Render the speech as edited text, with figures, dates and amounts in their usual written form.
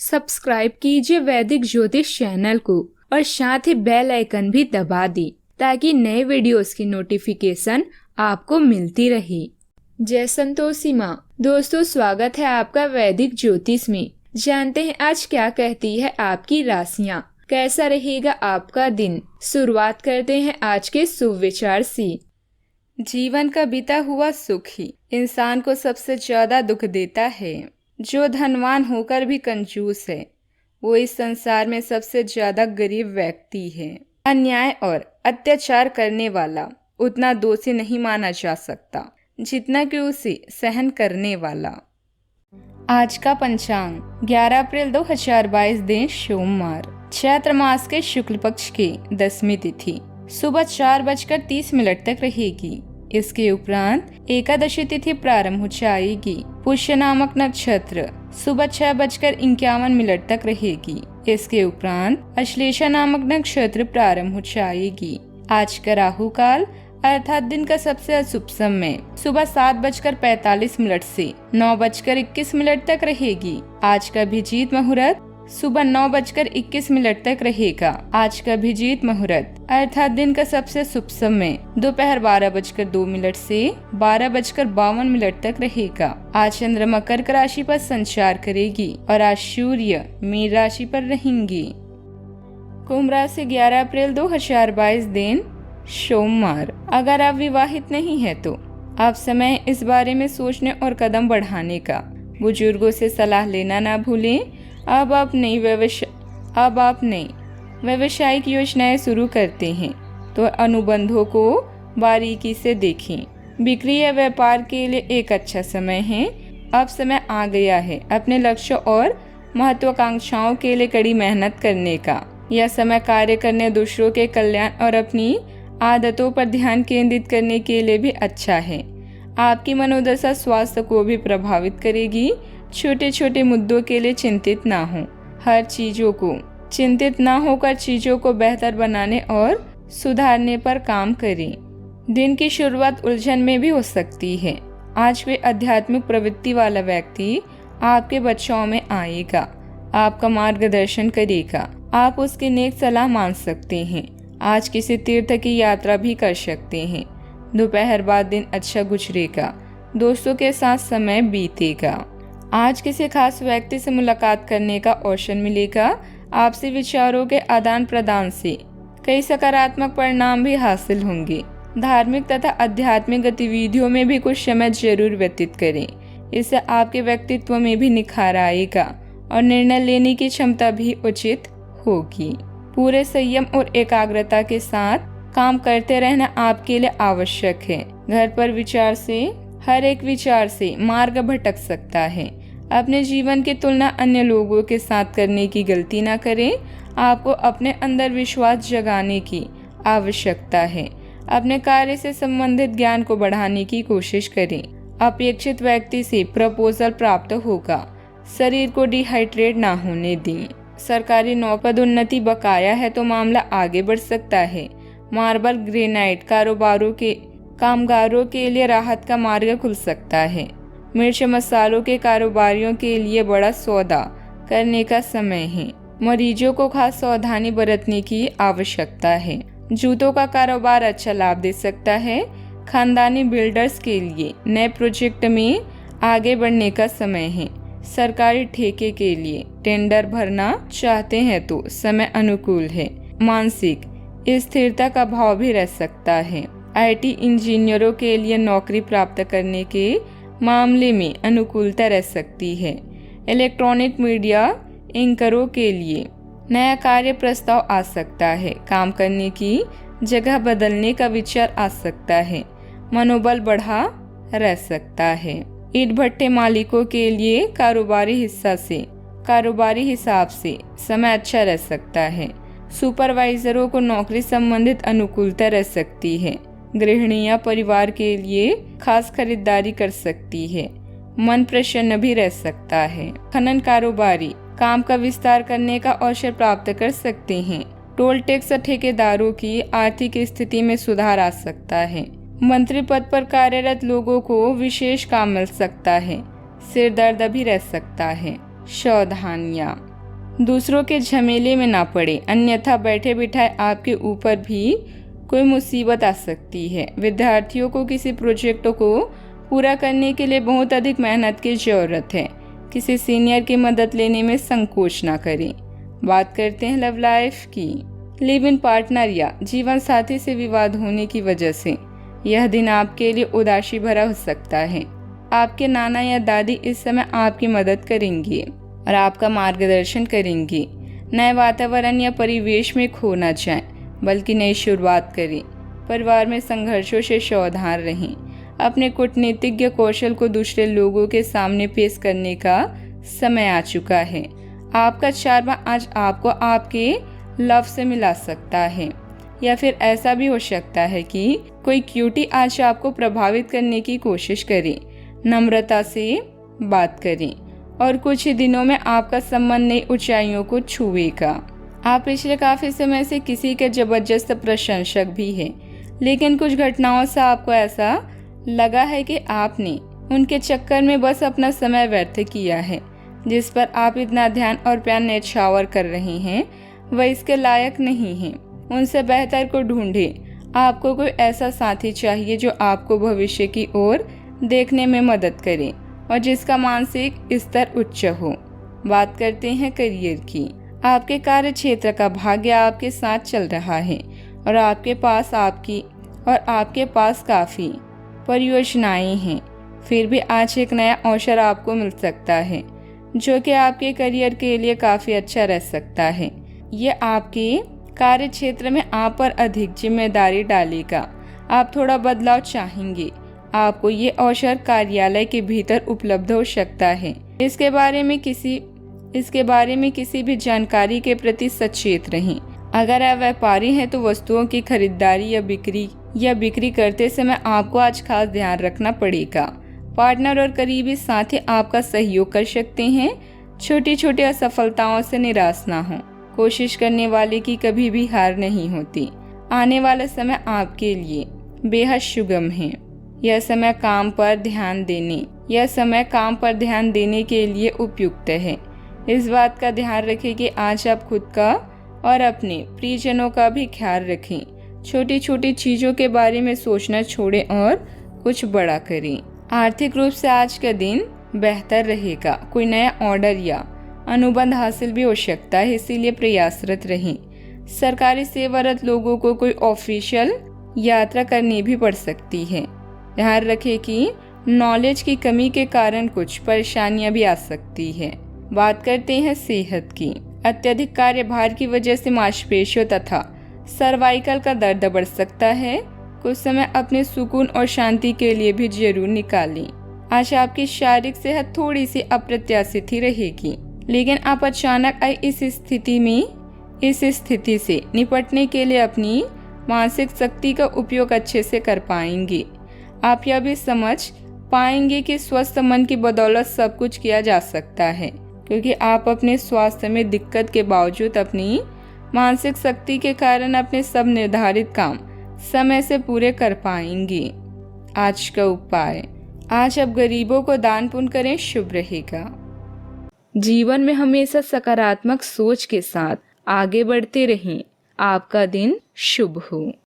Subscribe कीजिए वैदिक ज्योतिष चैनल को और साथ ही बेल आइकन भी दबा दी ताकि नए वीडियोस की नोटिफिकेशन आपको मिलती रहे। जय संतोषी माँ। दोस्तों, स्वागत है आपका वैदिक ज्योतिष में। जानते हैं आज क्या कहती है आपकी राशियाँ, कैसा रहेगा आपका दिन। शुरुआत करते हैं आज के शुभ विचार से। जीवन का बीता हुआ सुख ही इंसान को सबसे ज्यादा दुख देता है। जो धनवान होकर भी कंजूस है वो इस संसार में सबसे ज्यादा गरीब व्यक्ति है। अन्याय और अत्याचार करने वाला उतना दोषी नहीं माना जा सकता जितना कि उसे सहन करने वाला। आज का पंचांग 11 अप्रैल 2022 दिन सोमवार, चैत्र मास के शुक्ल पक्ष की 10वीं तिथि सुबह 4:30 तक रहेगी। इसके उपरांत एकादशी तिथि प्रारंभ हो जाएगी। पुष्य नामक नक्षत्र सुबह 6:51 तक रहेगी। इसके उपरांत अश्लेषा नामक नक्षत्र प्रारंभ हो जाएगी। आज का राहु काल अर्थात दिन का सबसे अशुभ समय सुबह 7:45 से 9:21 तक रहेगी। आज का अभिजीत मुहूर्त सुबह 9:21 तक रहेगा। आज का अभिजीत मुहूर्त अर्थात दिन का सबसे शुभ समय दोपहर 12:02 से 12:52 तक रहेगा। आज चंद्रमा कर्क राशि पर संचार करेगी और आज सूर्य मीन राशि पर रहेंगी। कुंभ राशि 11 अप्रैल 2022 दिन सोमवार। अगर आप विवाहित नहीं है तो आप समय इस बारे में सोचने और कदम बढ़ाने का। बुजुर्गों से सलाह लेना ना भूलें। अब आप नई व्यावसायिक योजनाएं शुरू करते हैं तो अनुबंधों को बारीकी से देखें। बिक्री या व्यापार के लिए एक अच्छा समय है। अब समय आ गया है अपने लक्ष्य और महत्वाकांक्षाओं के लिए कड़ी मेहनत करने का। यह समय कार्य करने, दूसरों के कल्याण और अपनी आदतों पर ध्यान केंद्रित करने के लिए भी अच्छा है। आपकी मनोदशा स्वास्थ्य को भी प्रभावित करेगी। छोटे छोटे मुद्दों के लिए चिंतित ना हो। चिंतित ना होकर चीजों को बेहतर बनाने और सुधारने पर काम करें। दिन की शुरुआत उलझन में भी हो सकती है। आज कोई आध्यात्मिक प्रवृत्ति वाला व्यक्ति आपके बचाव में आएगा, आपका मार्गदर्शन करेगा। आप उसकी नेक सलाह मान सकते हैं। आज किसी तीर्थ की यात्रा भी कर सकते हैं। दोपहर बाद दिन अच्छा गुजरेगा। दोस्तों के साथ समय बीतेगा। आज किसी खास व्यक्ति से मुलाकात करने का अवसर मिलेगा। आपसी विचारों के आदान प्रदान से कई सकारात्मक परिणाम भी हासिल होंगे। धार्मिक तथा आध्यात्मिक गतिविधियों में भी कुछ समय जरूर व्यतीत करें। इससे आपके व्यक्तित्व में भी निखार आएगा और निर्णय लेने की क्षमता भी उचित होगी। पूरे संयम और एकाग्रता के साथ काम करते रहना आपके लिए आवश्यक है। घर पर हर एक विचार से मार्ग भटक सकता है। अपने जीवन की तुलना अन्य लोगों के साथ करने की गलती ना करें। आपको अपने अंदर विश्वास जगाने की आवश्यकता है। अपने कार्य से संबंधित ज्ञान को बढ़ाने की कोशिश करें। अपेक्षित व्यक्ति से प्रपोजल प्राप्त होगा। शरीर को डिहाइड्रेट ना होने दें। सरकारी नौकरी पदोन्नति बकाया है तो मामला आगे बढ़ सकता है। मार्बल ग्रेनाइट कामगारों के लिए राहत का मार्ग खुल सकता है। मिर्च मसालों के कारोबारियों के लिए बड़ा सौदा करने का समय है। मरीजों को खास सावधानी बरतने की आवश्यकता है। जूतों का कारोबार अच्छा लाभ दे सकता है। खानदानी बिल्डर्स के लिए नए प्रोजेक्ट में आगे बढ़ने का समय है। सरकारी ठेके के लिए टेंडर भरना चाहते हैं तो समय अनुकूल है। मानसिक स्थिरता का भाव भी रह सकता है। आईटी इंजीनियरों के लिए नौकरी प्राप्त करने के मामले में अनुकूलता रह सकती है। इलेक्ट्रॉनिक मीडिया एंकरों के लिए नया कार्य प्रस्ताव आ सकता है। काम करने की जगह बदलने का विचार आ सकता है। मनोबल बढ़ा रह सकता है। ईंट भट्टे मालिकों के लिए कारोबारी हिसाब से समय अच्छा रह सकता है। सुपरवाइजरों को नौकरी संबंधित अनुकूलता रह सकती है। गृहिणियां परिवार के लिए खास खरीदारी कर सकती है। मन प्रसन्न भी रह सकता है। खनन कारोबारी काम का विस्तार करने का अवसर प्राप्त कर सकते हैं। टोल टैक्स ठेकेदारों की आर्थिक स्थिति में सुधार आ सकता है। मंत्री पद पर कार्यरत लोगों को विशेष काम मिल सकता है। सिर दर्द भी रह सकता है। सावधानियां दूसरों के झमेले में ना पड़े, अन्यथा बैठे बिठाए आपके ऊपर भी कोई मुसीबत आ सकती है। विद्यार्थियों को किसी प्रोजेक्ट को पूरा करने के लिए बहुत अधिक मेहनत की ज़रूरत है। किसी सीनियर की मदद लेने में संकोच ना करें। बात करते हैं लव लाइफ की। लिव इन पार्टनर या जीवन साथी से विवाद होने की वजह से यह दिन आपके लिए उदासी भरा हो सकता है। आपके नाना या दादी इस समय आपकी मदद करेंगे और आपका मार्गदर्शन करेंगे। नए वातावरण या परिवेश में खो ना जाएं, बल्कि नई शुरुआत करें। परिवार में संघर्षों से सावधान रहें। अपने कूटनीतिज्ञ कौशल को दूसरे लोगों के सामने पेश करने का समय आ चुका है। आपका चार्म आज आपको आपके लव से मिला सकता है, या फिर ऐसा भी हो सकता है कि कोई क्यूटी आज आपको प्रभावित करने की कोशिश करे। नम्रता से बात करें और कुछ ही दिनों में आपका संबंध नई ऊंचाइयों को छुएगा। आप पिछले काफी समय से किसी के जबरदस्त प्रशंसक भी हैं, लेकिन कुछ घटनाओं से आपको ऐसा लगा है कि आपने उनके चक्कर में बस अपना समय व्यर्थ किया है। जिस पर आप इतना ध्यान और प्यार न्यौछावर कर रहे हैं वह इसके लायक नहीं है। उनसे बेहतर को ढूंढें। आपको कोई ऐसा साथी चाहिए जो आपको भविष्य की ओर देखने में मदद करे और जिसका मानसिक स्तर उच्च हो। बात करते हैं करियर की। आपके कार्य क्षेत्र का भाग्य आपके साथ चल रहा है और आपके पास काफ़ी परियोजनाएं हैं। फिर भी आज एक नया अवसर आपको मिल सकता है जो कि आपके करियर के लिए काफ़ी अच्छा रह सकता है। यह आपके कार्य क्षेत्र में आप पर अधिक जिम्मेदारी डालेगा। आप थोड़ा बदलाव चाहेंगे। आपको ये अवसर कार्यालय के भीतर उपलब्ध हो सकता है। इसके बारे में किसी भी जानकारी के प्रति सचेत रहें। अगर आप व्यापारी हैं तो वस्तुओं की खरीदारी या बिक्री करते समय आपको आज खास ध्यान रखना पड़ेगा। पार्टनर और करीबी साथी आपका सहयोग कर सकते हैं। छोटी छोटी असफलताओं से निराश ना हो। कोशिश करने वाले की कभी भी हार नहीं होती। आने वाला समय आपके लिए बेहद सुगम है। यह समय काम पर ध्यान देने के लिए उपयुक्त है। इस बात का ध्यान रखें कि आज आप खुद का और अपने प्रियजनों का भी ख्याल रखें। छोटी छोटी चीज़ों के बारे में सोचना छोड़ें और कुछ बड़ा करें। आर्थिक रूप से आज का दिन बेहतर रहेगा। कोई नया ऑर्डर या अनुबंध हासिल भी हो सकता है, इसीलिए प्रयासरत रहें। सरकारी सेवारत लोगों को कोई ऑफिशियल यात्रा करनी भी पड़ सकती है। ध्यान रखें कि नॉलेज की कमी के कारण कुछ परेशानियां भी आ सकती है। बात करते हैं सेहत की। अत्यधिक कार्यभार की वजह से मांसपेशियों तथा सर्वाइकल का दर्द बढ़ सकता है। कुछ समय अपने सुकून और शांति के लिए भी जरूर निकालें। आज आपकी शारीरिक सेहत थोड़ी सी अप्रत्याशित ही रहेगी, लेकिन आप अचानक आई इस स्थिति से निपटने के लिए अपनी मानसिक शक्ति का उपयोग अच्छे से कर पाएंगे। आप यह भी समझ पाएंगे कि स्वस्थ मन की बदौलत सब कुछ किया जा सकता है, क्योंकि आप अपने स्वास्थ्य में दिक्कत के बावजूद अपनी मानसिक शक्ति के कारण अपने सब निर्धारित काम समय से पूरे कर पाएंगे। आज का उपाय, आज आप गरीबों को दान पुण्य करें, शुभ रहेगा। जीवन में हमेशा सकारात्मक सोच के साथ आगे बढ़ते रहें। आपका दिन शुभ हो।